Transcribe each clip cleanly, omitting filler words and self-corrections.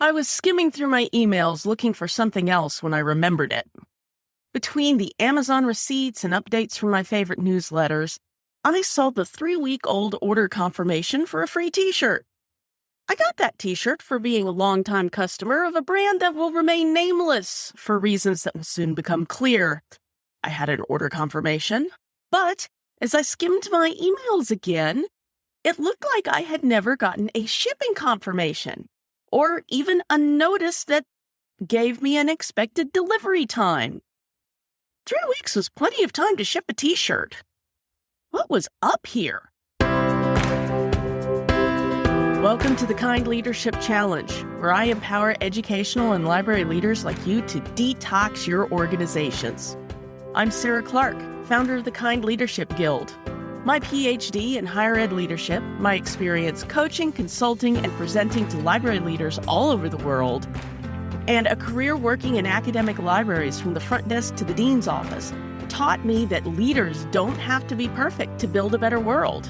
I was skimming through my emails looking for something else when I remembered it. Between the Amazon receipts and updates from my favorite newsletters, I saw the 3-week-old order confirmation for a free t-shirt. I got that t-shirt for being a longtime customer of a brand that will remain nameless for reasons that will soon become clear. I had an order confirmation, but as I skimmed my emails again, it looked like I had never gotten a shipping confirmation, or even a notice that gave me an expected delivery time. 3 weeks was plenty of time to ship a t-shirt. What was up here? Welcome to the Kind Leadership Challenge, where I empower educational and library leaders like you to detox your organizations. I'm Sarah Clark, founder of the Kind Leadership Guild. My PhD in higher ed leadership, my experience coaching, consulting, and presenting to library leaders all over the world, and a career working in academic libraries from the front desk to the dean's office taught me that leaders don't have to be perfect to build a better world.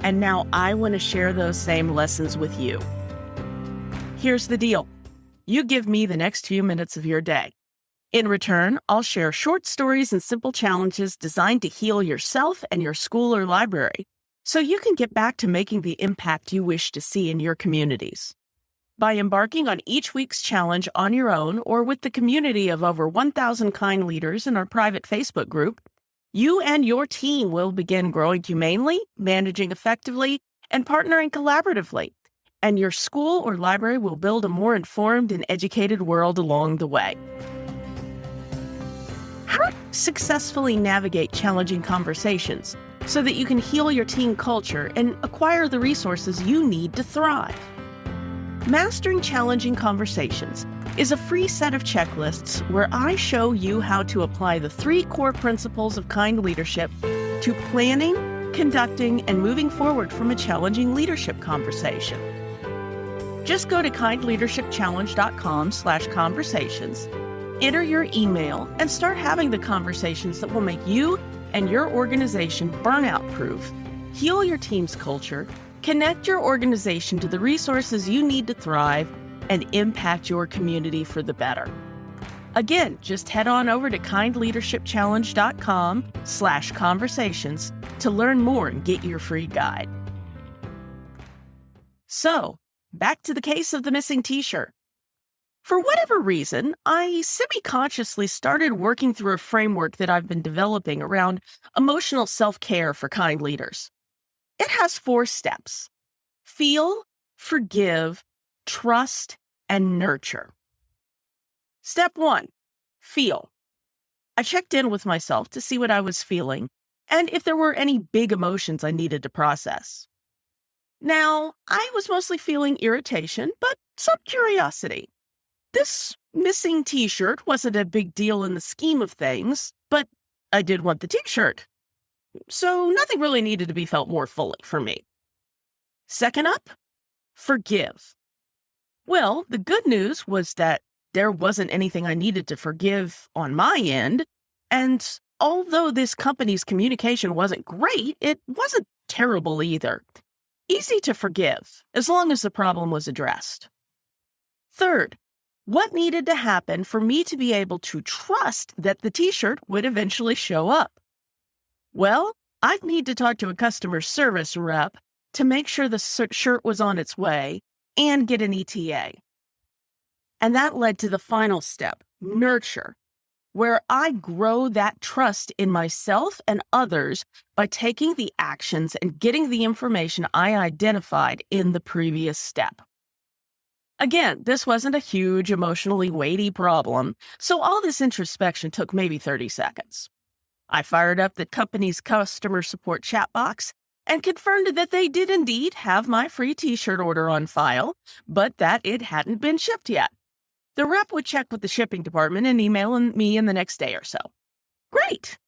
And now I want to share those same lessons with you. Here's the deal. You give me the next few minutes of your day. In return, I'll share short stories and simple challenges designed to heal yourself and your school or library so you can get back to making the impact you wish to see in your communities. By embarking on each week's challenge on your own or with the community of over 1,000 kind leaders in our private Facebook group, you and your team will begin growing humanely, managing effectively, and partnering collaboratively. And your school or library will build a more informed and educated world along the way. How to successfully navigate challenging conversations so that you can heal your team culture and acquire the resources you need to thrive? Mastering Challenging Conversations is a free set of checklists where I show you how to apply the 3 core principles of kind leadership to planning, conducting, and moving forward from a challenging leadership conversation. Just go to kindleadershipchallenge.com/conversations, enter your email, and start having the conversations that will make you and your organization burnout-proof, heal your team's culture, connect your organization to the resources you need to thrive, and impact your community for the better. Again, just head on over to kindleadershipchallenge.com/conversations to learn more and get your free guide. So, back to the case of the missing t-shirt. For whatever reason, I semi-consciously started working through a framework that I've been developing around emotional self-care for kind leaders. It has 4 steps: feel, forgive, trust, and nurture. Step 1, feel. I checked in with myself to see what I was feeling and if there were any big emotions I needed to process. Now, I was mostly feeling irritation, but some curiosity. This missing t-shirt wasn't a big deal in the scheme of things, but I did want the t-shirt. So nothing really needed to be felt more fully for me. Second up, forgive. Well, the good news was that there wasn't anything I needed to forgive on my end, and although this company's communication wasn't great, it wasn't terrible either. Easy to forgive, as long as the problem was addressed. Third, what needed to happen for me to be able to trust that the t-shirt would eventually show up? Well, I'd need to talk to a customer service rep to make sure the shirt was on its way and get an ETA. And that led to the final step, nurture, where I grow that trust in myself and others by taking the actions and getting the information I identified in the previous step. Again, this wasn't a huge, emotionally weighty problem, so all this introspection took maybe 30 seconds. I fired up the company's customer support chat box and confirmed that they did indeed have my free t-shirt order on file, but that it hadn't been shipped yet. The rep would check with the shipping department and email me in the next day or so. Great!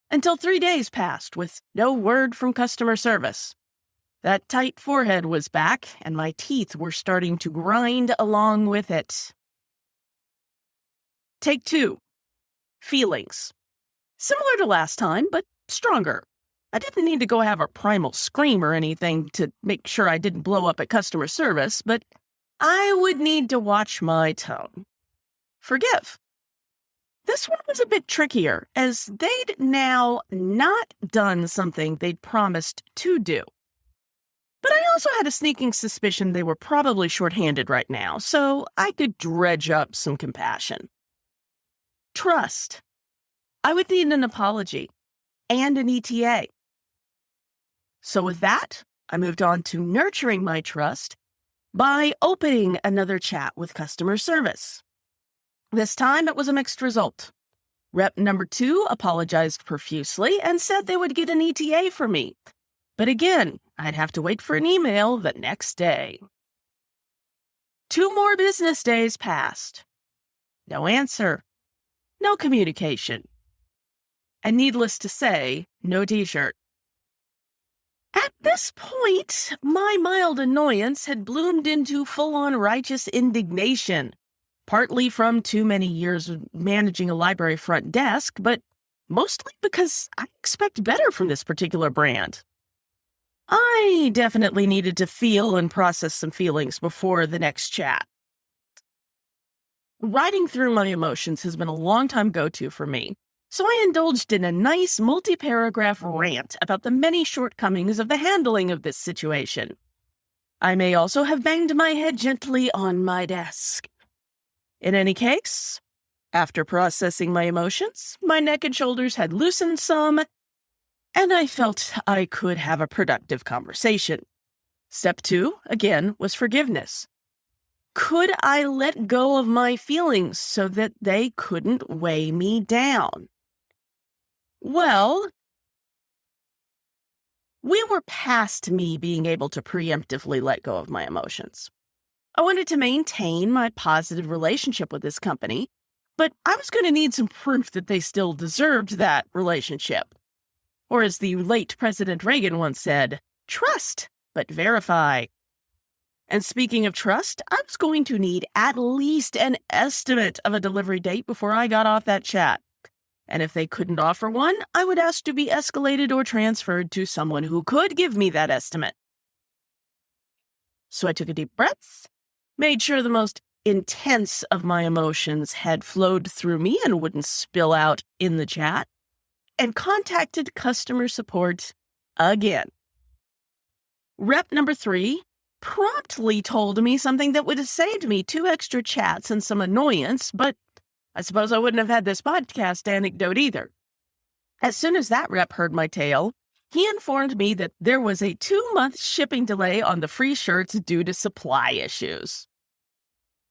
Until 3 days passed with no word from customer service. That tight forehead was back, and my teeth were starting to grind along with it. Take 2. Feelings. Similar to last time, but stronger. I didn't need to go have a primal scream or anything to make sure I didn't blow up at customer service, but I would need to watch my tone. Forgive. This one was a bit trickier, as they'd now not done something they'd promised to do. But I also had a sneaking suspicion they were probably shorthanded right now, so I could dredge up some compassion. Trust. I would need an apology and an ETA. So with that, I moved on to nurturing my trust by opening another chat with customer service. This time it was a mixed result. Rep number 2 apologized profusely and said they would get an ETA for me. But again, I'd have to wait for an email the next day. 2 more business days passed. No answer. No communication. And needless to say, no t-shirt. At this point, my mild annoyance had bloomed into full-on righteous indignation, partly from too many years of managing a library front desk, but mostly because I expect better from this particular brand. I definitely needed to feel and process some feelings before the next chat. Writing through my emotions has been a long-time go-to for me, so I indulged in a nice multi-paragraph rant about the many shortcomings of the handling of this situation. I may also have banged my head gently on my desk. In any case, after processing my emotions, my neck and shoulders had loosened some, and I felt I could have a productive conversation. Step 2, again, was forgiveness. Could I let go of my feelings so that they couldn't weigh me down? Well, we were past me being able to preemptively let go of my emotions. I wanted to maintain my positive relationship with this company, but I was going to need some proof that they still deserved that relationship. Or as the late President Reagan once said, trust, but verify. And speaking of trust, I was going to need at least an estimate of a delivery date before I got off that chat. And if they couldn't offer one, I would ask to be escalated or transferred to someone who could give me that estimate. So I took a deep breath, made sure the most intense of my emotions had flowed through me and wouldn't spill out in the chat, and contacted customer support again. Rep number 3 promptly told me something that would have saved me 2 extra chats and some annoyance, but I suppose I wouldn't have had this podcast anecdote either. As soon as that rep heard my tale, he informed me that there was a 2-month shipping delay on the free shirts due to supply issues.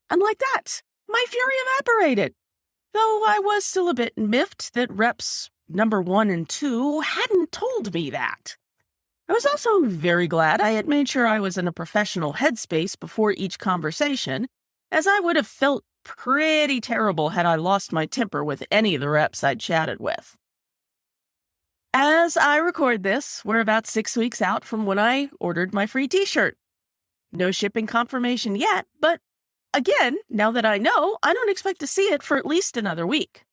And like that, my fury evaporated, though I was still a bit miffed that reps number 1 and 2 hadn't told me that. I was also very glad I had made sure I was in a professional headspace before each conversation, as I would have felt pretty terrible had I lost my temper with any of the reps I'd chatted with. As I record this, we're about 6 weeks out from when I ordered my free t-shirt. No shipping confirmation yet, but again, now that I know, I don't expect to see it for at least another week.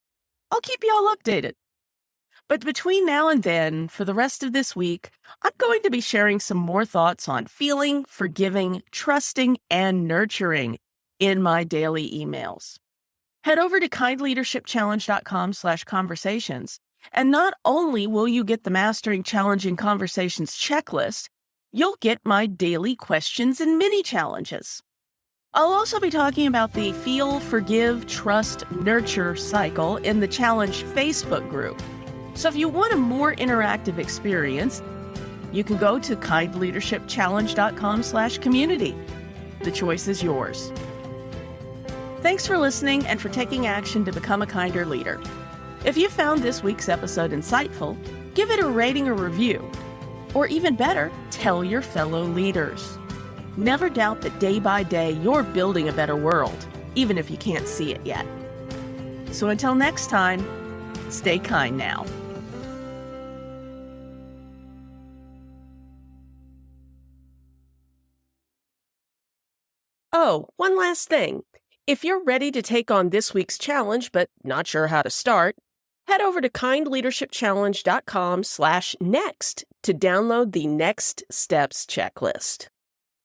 I'll keep you all updated. But between now and then, for the rest of this week, I'm going to be sharing some more thoughts on feeling, forgiving, trusting, and nurturing in my daily emails. Head over to kindleadershipchallenge.com/conversations, and not only will you get the Mastering Challenging Conversations checklist, you'll get my daily questions and mini challenges. I'll also be talking about the Feel, Forgive, Trust, Nurture cycle in the Challenge Facebook group. So if you want a more interactive experience, you can go to kindleadershipchallenge.com/community. The choice is yours. Thanks for listening and for taking action to become a kinder leader. If you found this week's episode insightful, give it a rating or review. Or even better, tell your fellow leaders. Never doubt that day by day you're building a better world, even if you can't see it yet. So until next time, stay kind now. Oh, one last thing. If you're ready to take on this week's challenge but not sure how to start, head over to kindleadershipchallenge.com/next to download the Next Steps checklist.